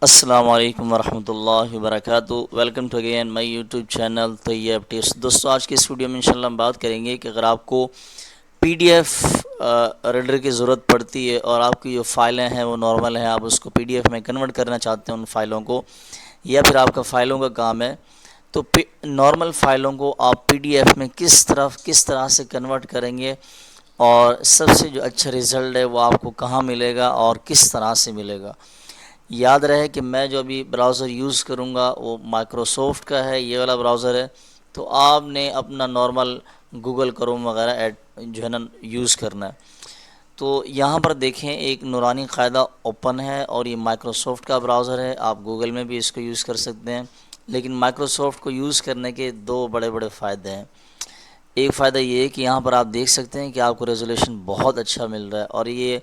السلام علیکم ورحمۃ اللہ وبرکاتہ۔ Welcome to again my YouTube channel Tayyab tips. دوستو آج کی اس ویڈیو میں انشاءاللہ ہم بات کریں گے کہ اگر آپ کو پی ڈی ایف ریڈر کی ضرورت پڑتی ہے اور آپ کی جو فائلیں ہیں وہ نارمل ہیں، آپ اس کو پی ڈی ایف میں کنورٹ کرنا چاہتے ہیں ان فائلوں کو، یا پھر آپ کا فائلوں کا کام ہے، تو نارمل فائلوں کو آپ پی ڈی ایف میں کس طرح سے کنورٹ کریں گے، اور سب سے جو اچھا رزلٹ ہے وہ آپ کو کہاں ملے گا اور کس طرح سے ملے گا۔ یاد رہے کہ میں جو ابھی براؤزر یوز کروں گا وہ مائکروسافٹ کا ہے، یہ والا براؤزر ہے، تو آپ نے اپنا نارمل گوگل کروم وغیرہ جو ہے نا یوز کرنا ہے۔ تو یہاں پر دیکھیں ایک نورانی قاعدہ اوپن ہے، اور یہ مائکروسافٹ کا براؤزر ہے، آپ گوگل میں بھی اس کو یوز کر سکتے ہیں، لیکن مائکروسافٹ کو یوز کرنے کے دو بڑے بڑے فائدے ہیں۔ ایک فائدہ یہ ہے کہ یہاں پر آپ دیکھ سکتے ہیں کہ آپ کو ریزولیوشن بہت اچھا مل رہا ہے، اور یہ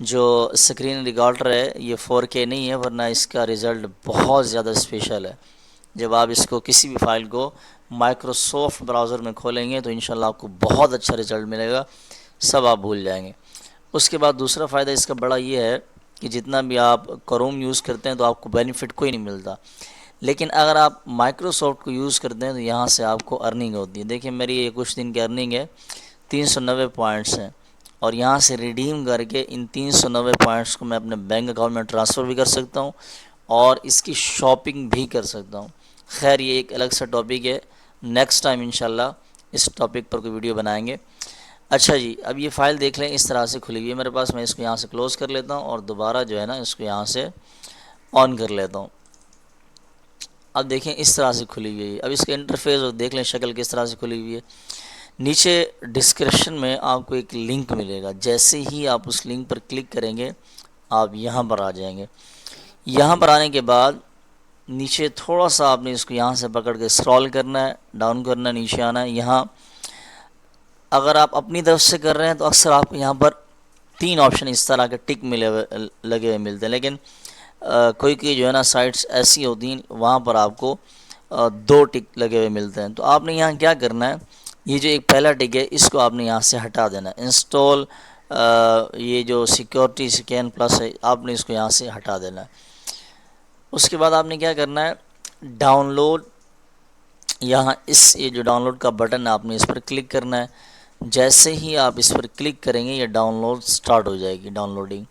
جو اسکرین ریکارڈر ہے یہ 4K نہیں ہے، ورنہ اس کا رزلٹ بہت زیادہ اسپیشل ہے۔ جب آپ اس کو کسی بھی فائل کو مائکروسافٹ براؤزر میں کھولیں گے تو انشاءاللہ آپ کو بہت اچھا رزلٹ ملے گا، سب آپ بھول جائیں گے۔ اس کے بعد دوسرا فائدہ اس کا بڑا یہ ہے کہ جتنا بھی آپ کروم یوز کرتے ہیں تو آپ کو بینیفٹ کوئی نہیں ملتا، لیکن اگر آپ مائکروسافٹ کو یوز کرتے ہیں تو یہاں سے آپ کو ارننگ ہوتی ہے۔ دیکھیں میری یہ کچھ دن کی ارننگ ہے، 390 پوائنٹس ہیں، اور یہاں سے ریڈیم کر کے ان 390 پوائنٹس کو میں اپنے بینک اکاؤنٹ میں ٹرانسفر بھی کر سکتا ہوں، اور اس کی شاپنگ بھی کر سکتا ہوں۔ خیر یہ ایک الگ سا ٹاپک ہے، نیکسٹ ٹائم انشاءاللہ اس ٹاپک پر کوئی ویڈیو بنائیں گے۔ اچھا جی، اب یہ فائل دیکھ لیں اس طرح سے کھلی ہوئی ہے میرے پاس، میں اس کو یہاں سے کلوز کر لیتا ہوں اور دوبارہ جو ہے نا اس کو یہاں سے آن کر لیتا ہوں۔ اب دیکھیں اس طرح سے کھلی ہوئی ہے، اب اس کا انٹرفیس دیکھ لیں شکل کس طرح سے کھلی ہوئی ہے۔ نیچے ڈسکرپشن میں آپ کو ایک لنک ملے گا، جیسے ہی آپ اس لنک پر کلک کریں گے آپ یہاں پر آ جائیں گے۔ یہاں پر آنے کے بعد نیچے تھوڑا سا آپ نے اس کو یہاں سے پکڑ کے اسکرول کرنا ہے، ڈاؤن کرنا ہے، نیچے آنا ہے۔ یہاں اگر آپ اپنی طرف سے کر رہے ہیں تو اکثر آپ کو یہاں پر 3 آپشن اس طرح کے ٹک لگے ہوئے ملتے ہیں، لیکن کوئی جو ہے نا سائٹس ایسی ہوتی ہیں وہاں پر آپ کو 2 ٹک لگے ہوئے ملتے ہیں۔ تو آپ نے یہاں کیا کرنا ہے، یہ جو ایک پہلا ٹک ہے اس کو آپ نے یہاں سے ہٹا دینا ہے، انسٹال یہ جو سیکیورٹی سکین پلس ہے آپ نے اس کو یہاں سے ہٹا دینا ہے۔ اس کے بعد آپ نے کیا کرنا ہے، ڈاؤن لوڈ، یہاں یہ جو ڈاؤن لوڈ کا بٹن ہے آپ نے اس پر کلک کرنا ہے۔ جیسے ہی آپ اس پر کلک کریں گے یہ ڈاؤن لوڈ سٹارٹ ہو جائے گی، ڈاؤن لوڈنگ۔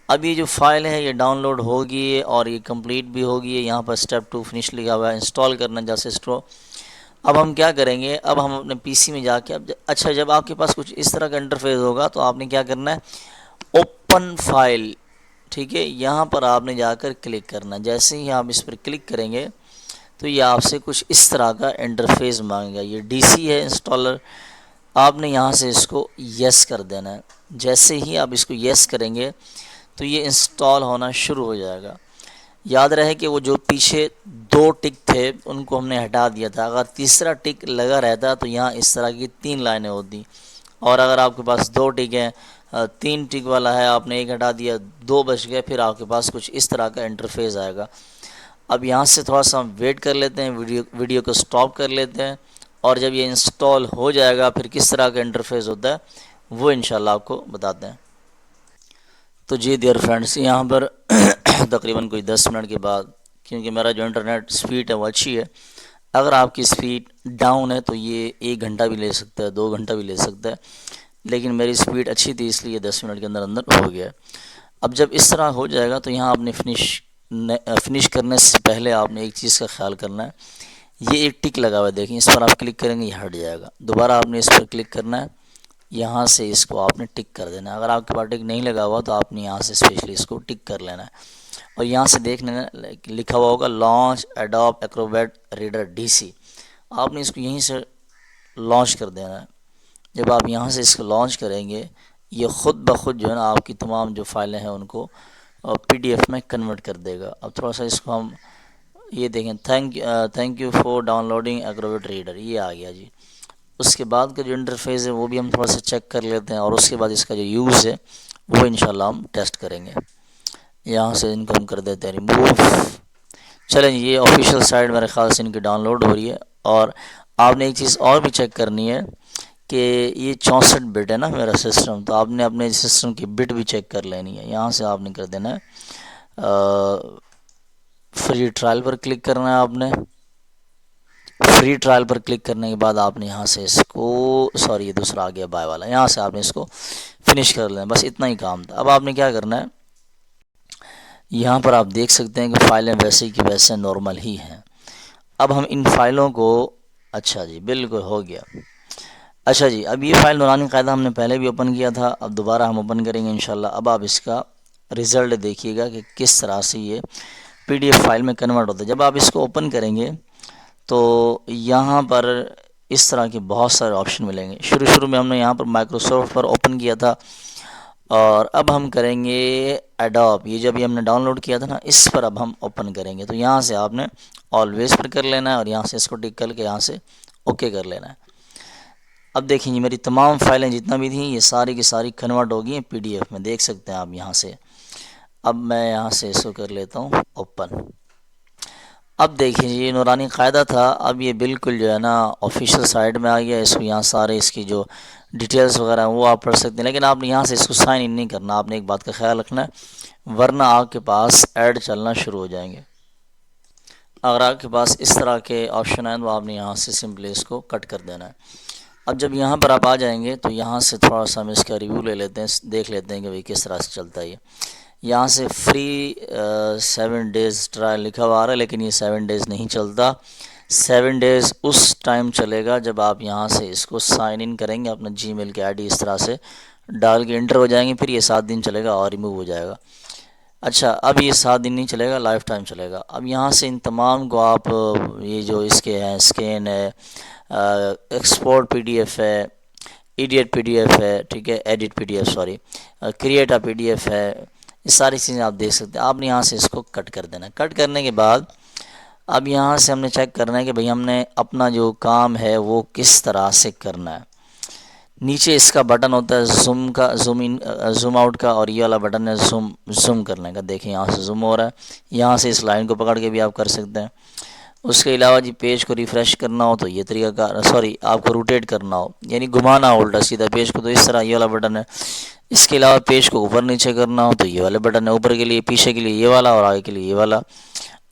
اب یہ جو فائل ہے یہ ڈاؤن لوڈ ہوگی اور یہ کمپلیٹ بھی ہوگی، یہاں پر اسٹیپ 2 فنش لکھا ہوا ہے، انسٹال کرنا جیسے اب ہم کیا کریں گے، اب ہم اپنے پی سی میں جا کے اچھا جب آپ کے پاس کچھ اس طرح کا انٹرفیس ہوگا تو آپ نے کیا کرنا ہے، اوپن فائل، ٹھیک ہے، یہاں پر آپ نے جا کر کلک کرنا ہے۔ جیسے ہی آپ اس پر کلک کریں گے تو یہ آپ سے کچھ اس طرح کا انٹرفیس مانگے گا، یہ ڈی سی ہے انسٹالر، آپ نے یہاں سے اس کو یس کر دینا ہے۔ جیسے ہی آپ اس کو یس کریں گے تو یہ انسٹال ہونا شروع ہو جائے گا۔ یاد رہے کہ وہ جو پیچھے 2 ٹک تھے ان کو ہم نے ہٹا دیا تھا، اگر تیسرا ٹک لگا رہتا تو یہاں اس طرح کی 3 لائنیں ہوتی، اور اگر آپ کے پاس 2 ٹک ہیں، 3 ٹک والا ہے، آپ نے ایک ہٹا دیا، 2 بچ گئے، پھر آپ کے پاس کچھ اس طرح کا انٹرفیس آئے گا۔ اب یہاں سے تھوڑا سا ہم ویٹ کر لیتے ہیں، ویڈیو کو سٹاپ کر لیتے ہیں، اور جب یہ انسٹال ہو جائے گا پھر کس طرح کا انٹرفیس ہوتا ہے وہ انشاءاللہ آپ کو بتاتے ہیں۔ تو جی ڈیئر فرینڈس، یہاں پر تقریباً کوئی 10 منٹ کے بعد، کیونکہ میرا جو انٹرنیٹ سپیڈ ہے وہ اچھی ہے، اگر آپ کی سپیڈ ڈاؤن ہے تو یہ 1 گھنٹہ بھی لے سکتا ہے، 2 گھنٹہ بھی لے سکتا ہے، لیکن میری سپیڈ اچھی تھی اس لیے 10 منٹ کے اندر اندر ہو گیا ہے۔ اب جب اس طرح ہو جائے گا تو یہاں آپ نے فنش کرنے سے پہلے آپ نے ایک چیز کا خیال کرنا ہے، یہ ایک ٹک لگا ہوا ہے، دیکھیں اس پر آپ کلک کریں گے یہ ہٹ جائے گا، دوبارہ آپ نے اس پر کلک کرنا ہے، یہاں سے اس کو آپ نے ٹک کر دینا ہے، اگر آپ کے پاس ٹک نہیں لگا ہوا تو آپ نے یہاں سے اسپیشلی اس کو ٹک کر لینا ہے، اور یہاں سے دیکھنے لکھا ہوا ہوگا launch Adobe Acrobat Reader D C, آپ نے اس کو یہیں سے لانچ کر دینا ہے۔ جب آپ یہاں سے اس کو لانچ کریں گے یہ خود بخود جو ہے نا آپ کی تمام جو فائلیں ہیں ان کو پی ڈی ایف میں کنورٹ کر دے گا۔ اب تھوڑا سا اس کو ہم یہ دیکھیں، thank you for down loading Acrobat reader, یہ آ گیا جی۔ اس کے بعد کا جو انٹرفیس ہے وہ بھی ہم تھوڑا سا چیک کر لیتے ہیں، اور اس کے بعد اس کا جو یوز ہے وہ انشاءاللہ ہم ٹیسٹ کریں گے۔ یہاں سے ان کو ہم کر دیتے ہیں ریموو۔ چلیں یہ آفیشیل سائٹ میرے خیال سے ان کی ڈاؤن لوڈ ہو رہی ہے، اور آپ نے ایک چیز اور بھی چیک کرنی ہے کہ یہ 64 بٹ ہے نا میرا سسٹم، تو آپ نے اپنے سسٹم کی بٹ بھی چیک کر لینی ہے۔ یہاں سے آپ نے کر دینا ہے فری ٹرائل پر کلک کرنا ہے آپ نے. فری ٹرائل پر کلک کرنے کے بعد آپ نے یہاں سے اس کو یہ دوسرا آ گیا بائی والا، یہاں سے آپ نے اس کو فنش کر لینا. بس اتنا ہی کام تھا. اب آپ نے کیا کرنا ہے، یہاں پر آپ دیکھ سکتے ہیں کہ فائلیں ویسے کی ویسے نارمل ہی ہیں. اب ہم ان فائلوں کو، اچھا جی بالکل ہو گیا. اچھا جی، اب یہ فائل نورانی قاعدہ ہم نے پہلے بھی اوپن کیا تھا، اب دوبارہ ہم اوپن کریں گے انشاءاللہ. اب آپ اس کا رزلٹ دیکھیے گا کہ کس طرح سے یہ پی ڈی ایف فائل میں کنورٹ ہوتا ہے. جب آپ اس کو اوپن کریں گے تو یہاں پر اس طرح کے بہت سارے آپشن ملیں گے. شروع میں ہم نے یہاں پر مائکروسافٹ پر اوپن کیا تھا، اور اب ہم کریں گے ایڈوب. یہ جب ہم نے ڈاؤن لوڈ کیا تھا نا، اس پر اب ہم اوپن کریں گے. تو یہاں سے آپ نے آلویز پر کر لینا ہے، اور یہاں سے اس کو ٹک کر کے یہاں سے اوکے کر لینا ہے. اب دیکھیں جی، میری تمام فائلیں جتنا بھی تھیں یہ ساری کی ساری کنورٹ ہو گئی ہیں پی ڈی ایف میں، دیکھ سکتے ہیں آپ یہاں سے. اب میں یہاں سے اس کو کر لیتا ہوں اوپن. اب دیکھیں جی، یہ نورانی قاعدہ تھا، اب یہ بالکل جو ہے نا آفیشیل سائٹ میں آ گیا. اس کو یہاں سارے اس کی جو ڈیٹیلز وغیرہ ہیں وہ آپ پڑھ سکتے ہیں، لیکن آپ نے یہاں سے اس کو سائن ان نہیں کرنا. آپ نے ایک بات کا خیال رکھنا ہے، ورنہ آپ کے پاس ایڈ چلنا شروع ہو جائیں گے. اگر آپ کے پاس اس طرح کے آپشن ہیں تو آپ نے یہاں سے سمپلی اس کو کٹ کر دینا ہے. اب جب یہاں پر آپ آ جائیں گے تو یہاں سے تھوڑا سا ہم اس کا ریویو لے لیتے ہیں، دیکھ لیتے ہیں کہ بھئی کس طرح سے چلتا ہے. یہاں سے فری 7 ڈیز ٹرائل لکھا ہوا آ رہا ہے، لیکن یہ 7 ڈیز نہیں چلتا. 7 ڈیز اس ٹائم چلے گا جب آپ یہاں سے اس کو سائن ان کریں گے، اپنا جی میل کی آئی ڈی اس طرح سے ڈال کے انٹر ہو جائیں گے. پھر یہ 7 دن چلے گا اور ریموو ہو جائے گا. اچھا، اب یہ 7 دن نہیں چلے گا، لائف ٹائم چلے گا. اب یہاں سے ان تمام کو آپ یہ جو اس کے ہیں اسکین ہے، ایکسپورٹ پی ڈی ایف ہے، ایڈیٹ پی ڈی ایف ہے، ٹھیک ہے، edit P D F create P D F ہے، یہ ساری چیزیں آپ دیکھ سکتے ہیں. آپ نے یہاں سے اس کو کٹ کر دینا ہے. کٹ کرنے کے بعد اب یہاں سے ہم نے چیک کرنا ہے کہ بھئی ہم نے اپنا جو کام ہے وہ کس طرح سے کرنا ہے. نیچے اس کا بٹن ہوتا ہے زوم کا، زوم ان زوم آؤٹ کا، اور یہ والا بٹن ہے زوم کرنے کا. دیکھیں یہاں سے زوم ہو رہا ہے، یہاں سے اس لائن کو پکڑ کے بھی آپ کر سکتے ہیں. اس کے علاوہ جی پیج کو ریفریش کرنا ہو تو یہ طریقہ کار، آپ کو روٹیٹ کرنا ہو یعنی گھمانا ہو الٹا سیدھا پیج کو، تو اس طرح یہ والا بٹن ہے. اس کے علاوہ پیج کو اوپر نیچے کرنا ہو تو یہ والے بٹن ہے، اوپر کے لیے، پیچھے کے لیے یہ والا، اور آگے کے لیے یہ والا.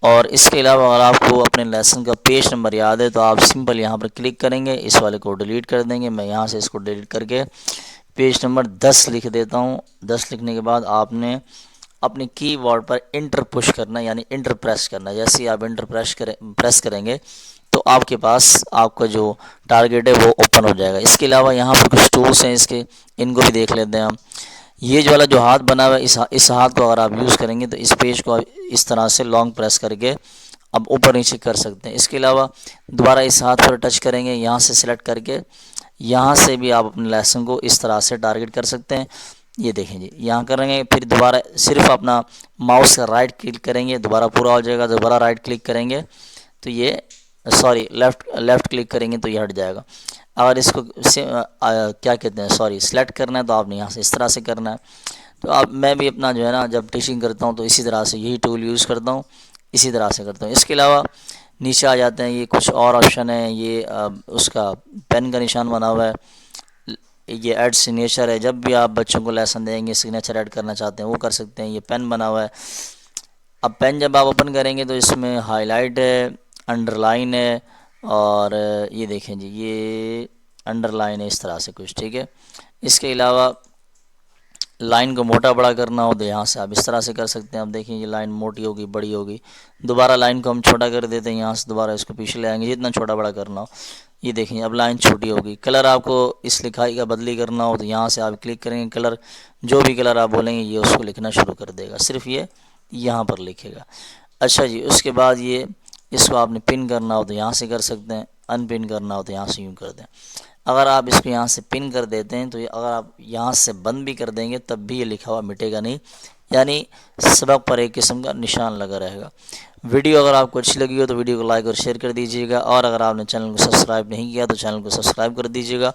اور اس کے علاوہ اگر آپ کو اپنے لیسن کا پیج نمبر یاد ہے تو آپ سمپل یہاں پر کلک کریں گے، اس والے کو ڈیلیٹ کر دیں گے. میں یہاں سے اس کو ڈیلیٹ کر کے پیج نمبر 10 لکھ دیتا ہوں. 10 لکھنے کے بعد آپ نے اپنے کی بورڈ پر انٹر پش کرنا، یعنی انٹر پریس کرنا. جیسے ہی آپ انٹر پریس کریں گے تو آپ کے پاس آپ کا جو ٹارگیٹ ہے وہ اوپن ہو جائے گا. اس کے علاوہ یہاں پر کچھ ٹولس ہیں اس کے، ان کو بھی دیکھ لیتے ہیں ہم. یہ جو والا جو ہاتھ بنا ہوا ہے، اس ہاتھ کو اگر آپ یوز کریں گے تو اس پیج کو اس طرح سے لانگ پریس کر کے اب اوپر نیچے کر سکتے ہیں. اس کے علاوہ دوبارہ اس ہاتھ پر ٹچ کریں گے، یہاں سے سلیکٹ کر کے یہاں سے بھی آپ اپنے لیسن کو اس طرح سے ٹارگیٹ کر سکتے ہیں. یہ دیکھیں جی، یہاں کریں گے، پھر دوبارہ صرف اپنا ماؤس کا رائٹ کلک کریں گے، دوبارہ پورا ہو جائے گا. دوبارہ رائٹ کلک کریں گے تو یہ لیفٹ کلک کریں گے تو یہ ہٹ جائے گا. اگر اس کو کیا کہتے ہیں سلیکٹ کرنا ہے تو آپ نے یہاں سے اس طرح سے کرنا ہے. تو میں بھی اپنا جو ہے نا جب ٹیچنگ کرتا ہوں تو اسی طرح سے یہی ٹول یوز کرتا ہوں، اسی طرح سے کرتا ہوں. اس کے علاوہ نیچے آ جاتے ہیں، یہ کچھ اور آپشن ہیں. یہ اس کا پین کا نشان بنا ہوا ہے، یہ ایڈ سگنیچر ہے. جب بھی آپ بچوں کو لیسن دیں گے، سگنیچر ایڈ کرنا چاہتے ہیں وہ کر سکتے ہیں. یہ پین بنا ہوا ہے. اب پین جب آپ اوپن کریں گے تو اس میں ہائی لائٹ ہے، انڈر لائن ہے، اور یہ دیکھیں جی یہ انڈر لائن ہے اس طرح سے کچھ، ٹھیک ہے. اس کے علاوہ لائن کو موٹا بڑا کرنا ہو تو یہاں سے آپ اس طرح سے کر سکتے ہیں. اب دیکھیں یہ لائن موٹی ہوگی، بڑی ہوگی. دوبارہ لائن کو ہم چھوٹا کر دیتے ہیں، یہاں سے دوبارہ اس کو پیچھے لے آئیں گے جتنا چھوٹا بڑا کرنا ہو. یہ دیکھیں اب لائن چھوٹی ہوگی. کلر آپ کو اس لکھائی کا بدلی کرنا ہو تو یہاں سے آپ کلک کریں گے، کلر جو بھی کلر آپ بولیں گے یہ اس کو لکھنا شروع کر دے گا، صرف یہ یہاں پر لکھے گا. اچھا جی، اس کے بعد یہ اس کو آپ نے پن کرنا ہو تو یہاں سے کر سکتے ہیں، ان پن کرنا ہو تو یہاں سے یوں کر دیں. اگر آپ اس کو یہاں سے پن کر دیتے ہیں تو اگر آپ یہاں سے بند بھی کر دیں گے تب بھی یہ لکھا ہوا مٹے گا نہیں، یعنی سبق پر ایک قسم کا نشان لگا رہے گا. ویڈیو اگر آپ کو اچھی لگی ہو تو ویڈیو کو لائک اور شیئر کر دیجیے گا، اور اگر آپ نے چینل کو سبسکرائب نہیں کیا تو چینل کو سبسکرائب کر دیجیے گا.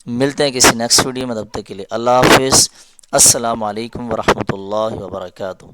ملتے ہیں کسی نیکسٹ ویڈیو میں، تب تک کے لیے اللہ حافظ. السلام علیکم ورحمۃ اللہ وبرکاتہ.